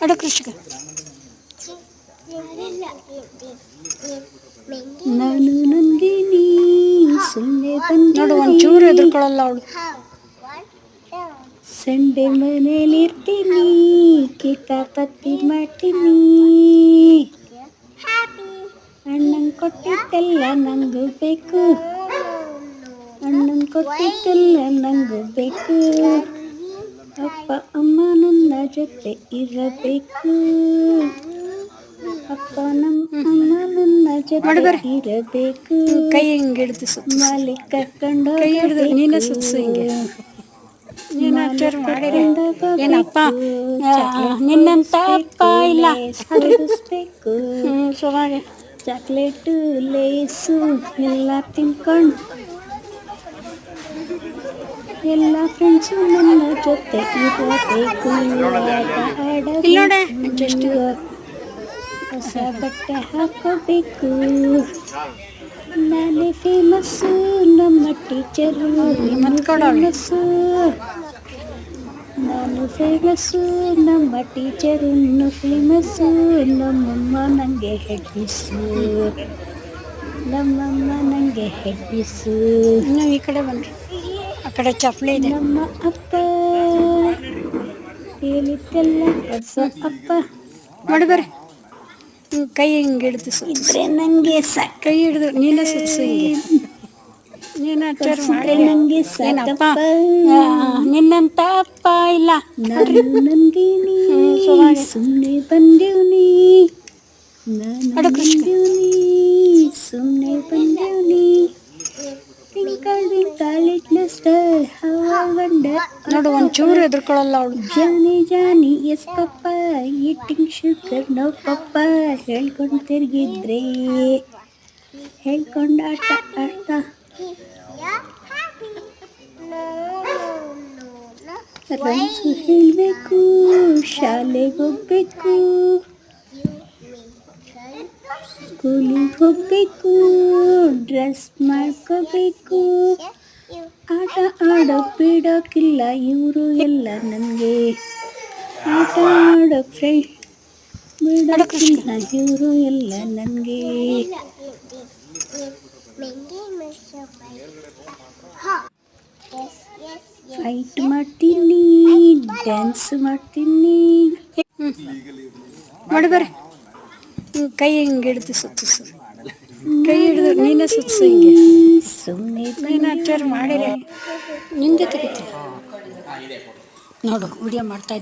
ಅಡು ಕೃಷಿಕ ನಾನು ನಂದಿನಿ ಸುಮ್ಮನೆ ನೋಡು ಒಂಚೂರು ಎದುರ್ಕೊಳ್ಳಲ್ಲ ಅವಳು. ಸಂಡೆ ಮನೇಲಿರ್ತೀನಿ, ಕಿತಾಪತಿ ಮಾಡ್ತೀನಿ. ಅಣ್ಣಂಗೆ ಕೊಟ್ಟಿದ್ದೆಲ್ಲ ನಂಗೂ ಬೇಕು, ಅಣ್ಣಂಗೆ ಕೊಟ್ಟಿದ್ದೆಲ್ಲ ನಂಗೂ ಬೇಕು. ಅಪ್ಪ ಅಮ್ಮ ನನ್ನ ಜೊತೆ ಇರಬೇಕು, ಅಪ್ಪ ಅಮ್ಮ ನನ್ನ ಜೊತೆ ಇರಬೇಕು. ಕೈ ಹಿಂಗೆ ಹಿಡಿದು ಮಾಲಿ ಕರ್ಕೊಂಡು ಕೈ ಹಿಡಿದು ನೀನೇ ಸುತ್ಸು ಹಿಂಗೆ. ನೀನು ಅಚ್ಚಾರು ಮಾಡಿರಿ ಏನಪ್ಪ ನಿನ್ನಂತ ಅಪ್ಪ ಇಲ್ಲ ಸ್ಕೂಲಿಸ್ಬೇಕು. ಸುಮಾರು ಚಾಕ್ಲೇಟು ಲೇಸು ಎಲ್ಲ ತಿನ್ಕೊಂಡು ಎಲ್ಲ ಫ್ರೆಂಡ್ಸು ನನ್ನ ಜೊತೆ ಇರಬೇಕು. ಆಡಬೇಕು, ಹೊಸ ಬಟ್ಟೆ ಹಾಕೋಬೇಕು. ನಾನೇ ಫೇಮಸ್ಸು, ನಮ್ಮ ಟೀಚರು ಫೇಮಸ್ಸು. ನಾನು ಫೇಮಸ್ಸು, ನಮ್ಮ ಟೀಚರು ಫೇಮಸ್ಸು. ನಮ್ಮಮ್ಮ ನನಗೆ ಹೆಡ್ ಮಿಸ್ಸು, ನಮ್ಮಮ್ಮ ನನಗೆ ಹೆಡ್ ಮಿಸ್ಸು. ನೀವು ಈ ಕಡೆ ಬನ್ನಿರಿ, ಆ ಕಡೆ ಚಪ್ಪಲಿ ಇದೆ. ನಮ್ಮ ಅಪ್ಪ ಹೇಳಿದ್ದೆಲ್ಲ ಕೊಡ್ಸೋ ಅಪ್ಪ. ಮಾಡಿ ಬರ್ರಿ, ಕೈ ಹಿಂಗೆ ಹಿಡಿದು ಇದ್ರೆ ನನಗೆ ಸಾಕು. ಕೈ ಹಿಡಿದು ನೀನೇ ಸುತ್ಸು ಹಿಂಗೆ. ನೀನು ಅಚ್ಚಾರು ಮಾಡಿ ನನಗೆ ಏನಪ್ಪ ಸಾಕಪ್ಪ. ನಿನ್ನಂತ ಅಪ್ಪ ಇಲ್ಲ. ನಾನು ನಂದಿನಿ ಸುಮ್ಮನೆ ಬಂದೇವ್ನಿ, ನಾನು ನಂದಿವ್ನಿ ಸುಮ್ಮನೆ ಬಂದೇವ್ನಿ. ನೋಡು ಒಂಚೂರು ಎದುರ್ಕೊಳ್ಳಲ್ಲ ಅವಳು. Johnny Johnny yes papa, eating sugar no papa. ಹೇಳ್ಕೊಂಡು ತಿರುಗಿದ್ರೆ ಹೇಳ್ಕೊಂಡು ಆಟ ಆಡ್ತಾ ರೈಸು ಹೇಳಬೇಕು, ಶಾಲೆಗೆ ಹೋಗ್ಬೇಕು, ಸ್ಕೂಲಿಗೆ ಹೋಗ್ಬೇಕು, ಡ್ರೆಸ್ ಮಾಡ್ಕೋಬೇಕು. ಆಟ ಆಡೋಕೆ ಬಿಡೋಕ್ಕಿಲ್ಲ ಇವರು ಎಲ್ಲ ನನಗೆ, ಆಟ ಆಡೋಕೆ ಫ್ರೆಂಡ್ ಬಿಡೋಕ್ಕಿಲ್ಲ ಇವರು ಎಲ್ಲ ನನಗೆ. ಫೈಟ್ ಮಾಡ್ತೀನಿ, ಡ್ಯಾನ್ಸ್ ಮಾಡ್ತೀನಿ. ಮಾಡಿ ಬರ್ರಿ, ಕೈ ಹಿಂಗೆ ಹಿಡಿದು ಸುತ್ತಿಸು. ಕೈ ಹಿಡಿದು ನೀನೇ ಸುತ್ತಿಸು ಹಿಂಗೆ. ಸುಮ್ಮನೆ ನೀನು ಅಚ್ಚಾರು ಮಾಡಿರಿ ನಿಂದೆ ತೆಗಿತೀನಿ. ನೋಡು ವಿಡಿಯೋ ಮಾಡ್ತಾ ಇದ್ದೀನಿ.